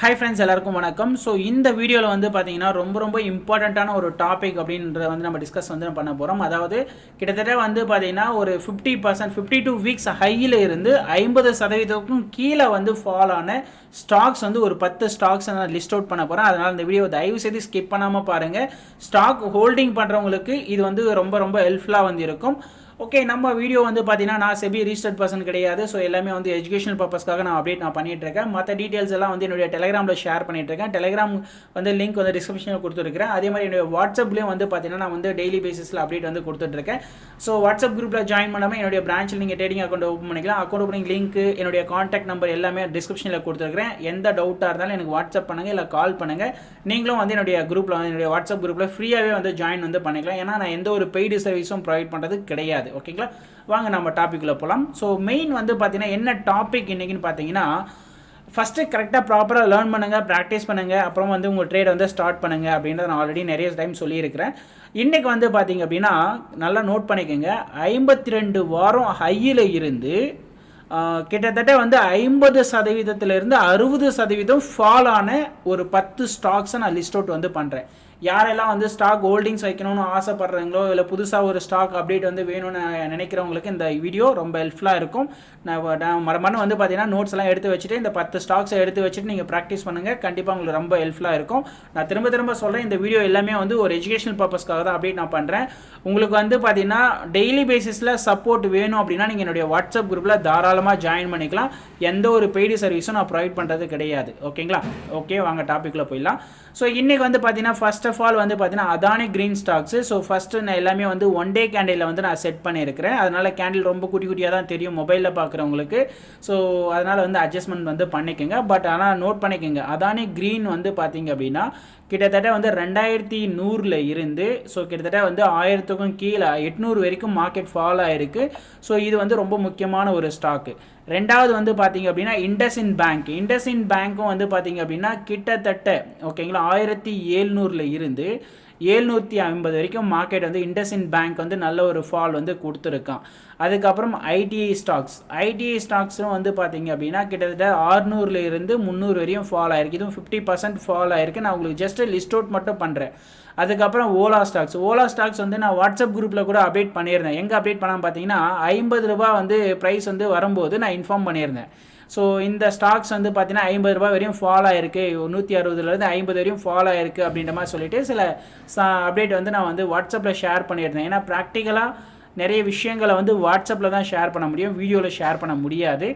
Hi friends, எல்லாருக்கும் வணக்கம். So இந்த வீடியோவில் வந்து பார்த்தீங்கன்னா ரொம்ப இம்பார்ட்டண்ட்டான ஒரு டாபிக் அப்படின்றத வந்து நம்ம டிஸ்கஸ் வந்து பண்ண போகிறோம். அதாவது கிட்டத்தட்ட வந்து பார்த்தீங்கன்னா ஒரு 50% 52 வீக்ஸ் ஹையில் இருந்து 50% கீழே வந்து ஃபால் ஆன ஸ்டாக்ஸ் வந்து ஒரு 10 ஸ்டாக்ஸ் நான் லிஸ்ட் அவுட் பண்ண போகிறேன். அதனால் இந்த வீடியோ தயவு செய்து ஸ்கிப் பண்ணாமல் பாருங்கள். ஸ்டாக் ஹோல்டிங் பண்ணுறவங்களுக்கு இது வந்து ரொம்ப ஹெல்ப்ஃபுல்லாக வந்து இருக்கும். ஓகே, நம்ம வீடியோ வந்து பார்த்தீங்கன்னா நான் செபி ரிஜிஸ்டர்ட் பர்சன் கிடையாது. ஸோ எல்லாமே வந்து எஜுகேஷனல் பர்பஸ்க்காக நான் அப்டேட் பண்ணிட்டு இருக்கேன். மற்ற டீட்டெயில்ஸ் எல்லாம் வந்து என்னுடைய டெலிகிராமில் ஷேர் பண்ணிட்டு இருக்கேன். டெலிகிராம் வந்து லிங்க் வந்து டிஸ்கிரிப்ஷனில் கொடுத்துருக்கேன். அதே மாதிரி என்னுடைய வாட்ஸ்அப்லேயும் வந்து பார்த்தீங்கன்னா நான் வந்து டெய்லி பேசிஸில் அப்டேட் வந்து கொடுத்துட்ருக்கேன். ஸோ வாட்ஸ்அப் குரூப்பில் ஜாயின் பண்ணாமல் என்னுடைய பிரான்ச்சில் நீங்கள் ட்ரேடிங் அக்கௌண்ட் ஓப்பன் பண்ணிக்கலாம். அக்கௌண்ட் ஓப்பனிங் லிங்க், என்னுடைய கான்டாக்ட் நம்பர் எல்லாமே டிஸ்கிரிப்ஷனில் கொடுத்துருக்கேன். எந்த டவுட்டாக இருந்தாலும் எனக்கு வாட்ஸ்அப் பண்ணுங்கள், இல்லை கால் பண்ணுங்கள். நீங்களும் வந்து என்னுடைய குரூப்பில் வந்து என்னுடைய வாட்ஸ்அப் குரூப்பில் ஃப்ரீயாகவே வந்து ஜாயின் வந்து பண்ணிக்கலாம். ஏன்னா நான் எந்த ஒரு பெய்டு சர்வீஸும் ப்ரொவைட் பண்ணுறது கிடையாது. ஓகேங்களா, வாங்க நம்ம டாபிக்குள்ளே போகலாம். ஸோ மெயின் வந்து பார்த்தீங்கன்னா என்ன டாபிக் இன்றைக்கின்னு பார்த்தீங்கன்னா, ஃபஸ்ட்டு கரெக்டாக ப்ராப்பராக லேர்ன் பண்ணுங்கள், ப்ராக்டிஸ் பண்ணுங்கள், அப்புறம் வந்து உங்கள் ட்ரேட் வந்து ஸ்டார்ட் பண்ணுங்கள் அப்படின்றத நான் ஆல்ரெடி நிறைய டைம் சொல்லியிருக்கிறேன். இன்றைக்கி வந்து பார்த்தீங்க அப்படின்னா நல்லா நோட் பண்ணிக்கோங்க. 52 வாரம் ஹையில் இருந்து கிட்டத்தட்ட வந்து 50%இருந்து 60% ஃபால் ஆன ஒரு 10 ஸ்டாக்ஸை நான் லிஸ்ட் அவுட் வந்து பண்ணுறேன். யாரெல்லாம் வந்து ஸ்டாக் ஹோல்டிங்ஸ் வைக்கணும்னு ஆசைப்படுறீங்களோ, இல்லை புதுசாக ஒரு ஸ்டாக் அப்டேட் வந்து வேணும்னு நினைக்கிறவங்களுக்கு இந்த வீடியோ ரொம்ப ஹெல்ப்ஃபுல்லாக இருக்கும். நான் மறுபடியும் வந்து பார்த்தீங்கன்னா நோட்ஸ் எல்லாம் எடுத்து வச்சுட்டு இந்த 10 ஸ்டாக்ஸை எடுத்து வச்சுட்டு நீங்கள் ப்ராக்டிஸ் பண்ணுங்கள். கண்டிப்பாக உங்களுக்கு ரொம்ப ஹெல்ப்ஃபுல்லாக இருக்கும். நான் திரும்ப சொல்கிறேன், இந்த வீடியோ எல்லாமே வந்து ஒரு எஜுகேஷனல் பர்பஸ்க்காக தான் அப்டேட் நான் பண்ணுறேன். உங்களுக்கு வந்து பார்த்தீங்கன்னா டெய்லி பேசிஸில் சப்போர்ட் வேணும் அப்படின்னா நீங்கள் என்னுடைய வாட்ஸ்அப் குரூப்பில் தாராளமாக ஜாயின் பண்ணிக்கலாம். எந்த ஒரு பெய்டு சர்வீஸும் நான் ப்ரொவைட் பண்ணுறது கிடையாது. ஓகேங்களா? ஓகே, வாங்க டாப்பிக்கில் போயிடலாம். ஸோ இன்றைக்கி வந்து பார்த்தீங்கன்னா ஃபர்ஸ்ட் ஆஃப் ஆல் வந்து பார்த்தீங்கன்னா Adani green stocks. So first நான் எல்லாமே வந்து ஒன் டே கேண்டிலில் வந்து நான் செட் பண்ணியிருக்கிறேன். அதனால் கேண்டில் ரொம்ப குட்டியாக தான் தெரியும் மொபைலில் பார்க்குறவங்களுக்கு. ஸோ அதனால் வந்து அட்ஜஸ்ட்மெண்ட் வந்து பண்ணிக்கோங்க. பட் ஆனால் நோட் பண்ணிக்கோங்க, அதானி கிரீன் வந்து பார்த்தீங்க அப்படின்னா கிட்டத்தட்ட வந்து 2100 இருந்து ஸோ கிட்டத்தட்ட வந்து 1000க்கும் கீழே 800 வரைக்கும் மார்க்கெட் ஃபால் ஆகிருக்கு. ஸோ இது வந்து ரொம்ப முக்கியமான ஒரு ஸ்டாக்கு. ரெண்டாவது வந்து பார்த்தீங்க அப்படின்னா இண்டஸ்இண்ட் பேங்க்கும் வந்து பார்த்தீங்க அப்படின்னா கிட்டத்தட்ட ஓகேங்களா 1700 இருந்து 750 வரைக்கும் மார்க்கெட் வந்து இண்டஸ்இண்ட் பேங்க் வந்து நல்ல ஒரு ஃபால் வந்து கொடுத்துருக்கான். அதுக்கப்புறம் ஐடிஐ ஸ்டாக்ஸும் வந்து பார்த்தீங்க அப்படின்னா கிட்டத்தட்ட 600 இருந்து 300 வரையும் ஃபால் ஆயிருக்கு. இதுவும் 50% ஃபால் ஆயிருக்கு. நான் உங்களுக்கு ஜஸ்ட் லிஸ்ட் அவுட் மட்டும் பண்ணுறேன். அதுக்கப்புறம் ஓலா ஸ்டாக்ஸ் வந்து நான் வாட்ஸ்அப் குரூப்பில் கூட அப்டேட் பண்ணியிருந்தேன். எங்கே அப்டேட் பண்ணாமல் பார்த்தீங்கன்னா 50 ரூபா வந்து ப்ரைஸ் வந்து வரும்போது நான் இன்ஃபார்ம் பண்ணியிருந்தேன். ஸோ இந்த ஸ்டாக்ஸ் வந்து பார்த்தீங்கன்னா 50 ரூபா வரையும் ஃபால் ஆயிருக்கு, 160லேருந்து 50 வரையும் ஃபால் ஆயிருக்கு அப்படின்ற மாதிரி சொல்லிட்டு சில அப்டேட் வந்து நான் வந்து வாட்ஸ்அப்பில் ஷேர் பண்ணியிருந்தேன். ஏன்னா ப்ராக்டிக்கலாக நிறைய விஷயங்களை வந்து வாட்ஸ்அப்பில் தான் ஷேர் பண்ண முடியும், வீடியோவில் ஷேர் பண்ண முடியாது.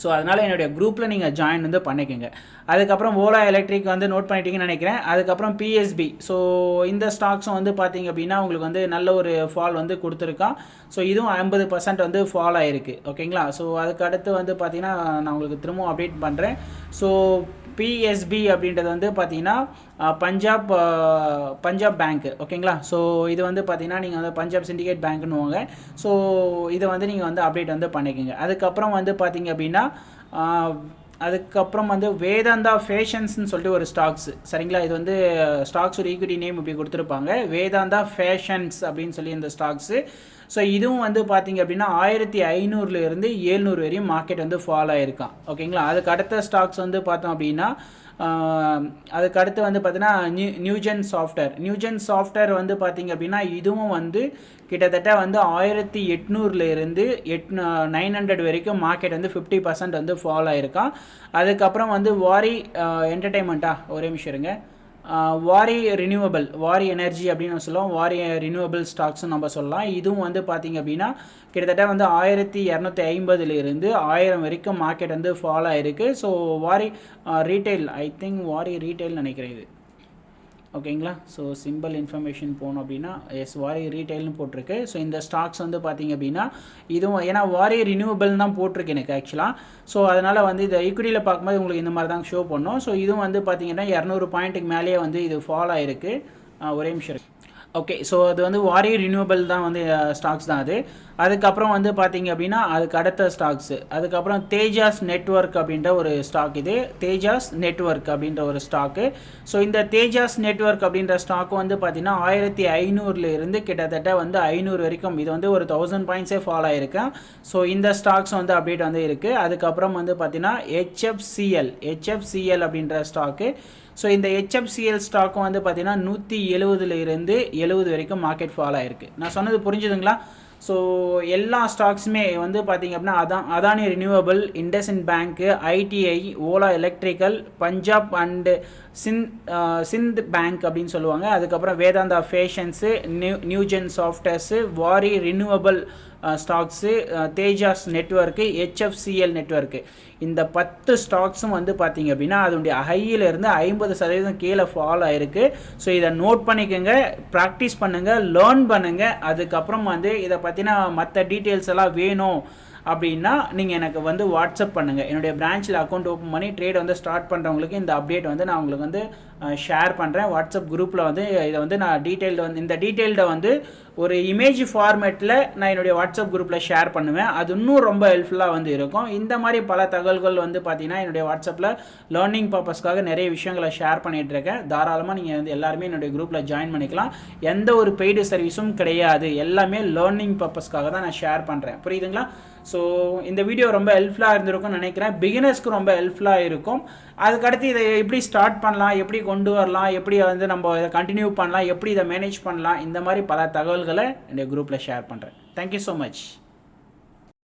ஸோ அதனால் என்னுடைய குரூப்பில் நீங்கள் ஜாயின் வந்து பண்ணிக்கோங்க. அதுக்கப்புறம் ஓலா எலக்ட்ரிக் வந்து நோட் பண்ணிட்டீங்கன்னு நினைக்கிறேன். அதுக்கப்புறம் பிஎஸ்பி. ஸோ இந்த ஸ்டாக்ஸும் வந்து பார்த்தீங்க அப்படின்னா உங்களுக்கு வந்து நல்ல ஒரு ஃபால் வந்து கொடுத்துருக்கான். ஸோ இதுவும் 50% வந்து ஃபால் ஆகிருக்கு. ஓகேங்களா? ஸோ அதுக்கு அடுத்து வந்து பார்த்தீங்கன்னா நான் உங்களுக்கு திரும்பவும் அப்டேட் பண்ணுறேன். ஸோ பிஎஸ்பி அப்படின்றது வந்து பார்த்தீங்கன்னா பஞ்சாப் பேங்க். ஓகேங்களா? ஸோ இது வந்து பார்த்தீங்கன்னா நீங்கள் வந்து பஞ்சாப் சிண்டிகேட் பேங்க்னுவாங்க. ஸோ இதை வந்து நீங்கள் வந்து அப்டேட் வந்து பண்ணிக்கோங்க. அதுக்கப்புறம் வந்து பார்த்தீங்க அப்படின்னா அதுக்கப்புறம் வந்து வேதாந்தா ஃபேஷன்ஸ்னு சொல்லிட்டு ஒரு ஸ்டாக்ஸ். சரிங்களா? இது வந்து ஸ்டாக்ஸ் ஒரு ஈக்விட்டி நேம் இப்படி கொடுத்துருப்பாங்க, வேதாந்தா ஃபேஷன்ஸ் அப்படின்னு சொல்லி இந்த ஸ்டாக்ஸு. ஸோ இதுவும் வந்து பார்த்தீங்க அப்படின்னா 1500 இருந்து 700 வரையும் மார்க்கெட் வந்து ஃபால் ஆகிருக்கான். ஓகேங்களா? அதுக்கு அடுத்த ஸ்டாக்ஸ் வந்து பார்த்தோம் அப்படின்னா அதுக்கு அடுத்து வந்து பார்த்தீங்கன்னா நியூஜென் சாஃப்ட்வேர் வந்து பார்த்தீங்க அப்படின்னா இதுவும் வந்து கிட்டத்தட்ட வந்து 1800 இருந்து 900 வரைக்கும் மார்க்கெட் வந்து 50% வந்து ஃபால் ஆகிருக்கான். அதுக்கப்புறம் வந்து வாரி ஒரே நிமிஷம் இருங்க, வாரி எனர்ஜி அப்படின்னு நம்ம சொல்லுவோம். வாரி ரினியூவபிள் ஸ்டாக்ஸ்னு நம்ம சொல்லலாம். இதுவும் வந்து பார்த்தீங்க அப்படின்னா கிட்டத்தட்ட வந்து 1250 இருந்து 1000 வரைக்கும் மார்க்கெட் வந்து ஃபால் ஆகிருக்கு. ஸோ வாரி ரீட்டைல் நினைக்கிறேன் இது. ஓகேங்களா? ஸோ சிம்பிள் இன்ஃபர்மேஷன் போகணும் அப்படின்னா வாரி ரீட்டைல்னு போட்டிருக்கு. ஸோ இந்த ஸ்டாக்ஸ் வந்து பார்த்தீங்க அப்படின்னா இதுவும் ஏன்னா வாரி ரினியூவபிள் தான் போட்டிருக்கு எனக்கு ஆக்சுவலாக. ஸோ அதனால் வந்து இதை ஈக்விட்டியில் பார்க்கும்போது உங்களுக்கு இந்த மாதிரி தான் ஷோ பண்ணோம். ஸோ இதுவும் வந்து பார்த்தீங்கன்னா 200 பாயிண்ட்டுக்கு மேலேயே வந்து இது ஃபால் ஆகிருக்கு. ஒரே நிமிஷம். ஓகே. ஸோ அது வந்து வாரி ரினியூவபிள் தான் வந்து ஸ்டாக்ஸ் தான் அது. அதுக்கப்புறம் வந்து பார்த்தீங்க அப்படின்னா அதுக்கு அடுத்த ஸ்டாக்ஸு, அதுக்கப்புறம் தேஜாஸ் நெட்வொர்க் அப்படின்ற ஒரு ஸ்டாக். இது தேஜாஸ் நெட்வொர்க் அப்படின்ற ஒரு ஸ்டாக்கு. ஸோ இந்த தேஜாஸ் நெட்வொர்க் அப்படின்ற ஸ்டாக் வந்து பார்த்தீங்கன்னா 1500 இருந்து கிட்டத்தட்ட வந்து 500 வரைக்கும் இது வந்து ஒரு 1000 பாயிண்ட்ஸே ஃபால் ஆகிருக்கு. ஸோ இந்த ஸ்டாக்ஸ் வந்து அப்டேட் வந்து இருக்குது. அதுக்கப்புறம் வந்து பார்த்தீங்கன்னா ஹெச்எஃப்சிஎல் அப்படின்ற ஸ்டாக்கு. ஸோ இந்த ஹெச்எஃப்சிஎல் ஸ்டாக்கும் வந்து பார்த்தீங்கன்னா 170 இருந்து 70 வரைக்கும் மார்க்கெட் ஃபால் ஆகிருக்கு. நான் சொன்னது புரிஞ்சுதுங்களா? ஸோ எல்லா ஸ்டாக்ஸுமே வந்து பார்த்திங்க அப்படின்னா Adani renewable, IndusInd bank, ITI, Ola electrical, Punjab and Sindh bank அப்படின்னு சொல்லுவாங்க. அதுக்கப்புறம் வேதாந்தா ஃபேஷன்ஸு, நியூஜென் சாஃப்ட்வேர்ஸு, வாரி renewable stocks, Tejas network, HFCL network, இந்த 10 ஸ்டாக்ஸும் வந்து பார்த்திங்க அப்படின்னா அதனுடைய ஹையிலேருந்து 50% கீழே ஃபால் ஆகிருக்கு. ஸோ இதை நோட் பண்ணிக்கோங்க, ப்ராக்டிஸ் பண்ணுங்கள், லேர்ன் பண்ணுங்கள். அதுக்கப்புறம் வந்து இதை பற்றின மற்ற டீட்டெயில்ஸ் எல்லாம் வேணும் அப்படின்னா நீங்கள் எனக்கு வந்து வாட்ஸ்அப் பண்ணுங்கள். என்னுடைய பிரான்ச்சில் அக்கௌண்ட் ஓப்பன் பண்ணி ட்ரேட் வந்து ஸ்டார்ட் பண்ணுறவங்களுக்கு இந்த அப்டேட் வந்து நான் உங்களுக்கு வந்து ஷேர் பண்ணுறேன். வாட்ஸ்அப் குரூப்பில் வந்து இதை வந்து நான் இந்த டீட்டெயில்டை வந்து ஒரு இமேஜ் ஃபார்மேட்டில் நான் என்னுடைய வாட்ஸ்அப் குரூப்பில் ஷேர் பண்ணுவேன். அது இன்னும் ரொம்ப ஹெல்ப்ஃபுல்லாக வந்து இருக்கும். இந்த மாதிரி பல தகவல்கள் வந்து பார்த்தீங்கன்னா என்னுடைய வாட்ஸ்அப்பில் லேர்னிங் பர்பஸ்க்காக நிறைய விஷயங்களை ஷேர் பண்ணிகிட்டு இருக்கேன். தாராளமாக நீங்கள் வந்து எல்லாருமே என்னுடைய குரூப்பில் ஜாயின் பண்ணிக்கலாம். எந்த ஒரு பெய்டு சர்வீஸும் கிடையாது, எல்லாமே லேர்னிங் பர்பஸ்க்காக தான் நான் ஷேர் பண்ணுறேன். புரியுதுங்களா? ஸோ இந்த வீடியோ ரொம்ப ஹெல்ப்ஃபுல்லாக இருந்திருக்கும்னு நினைக்கிறேன். பிகினர்ஸ்க்கு ரொம்ப ஹெல்ப்ஃபுல்லாக இருக்கும். அதுக்கடுத்து இதை எப்படி ஸ்டார்ட் பண்ணலாம், எப்படி கொண்டு வரலாம், எப்படி வந்து நம்ம இதை கண்டினியூ பண்ணலாம், எப்படி இதை மேனேஜ் பண்ணலாம், இந்த மாதிரி பல தகவல்களை என்னுடைய குரூப்பில் ஷேர் பண்ணுறேன். Thank you so much.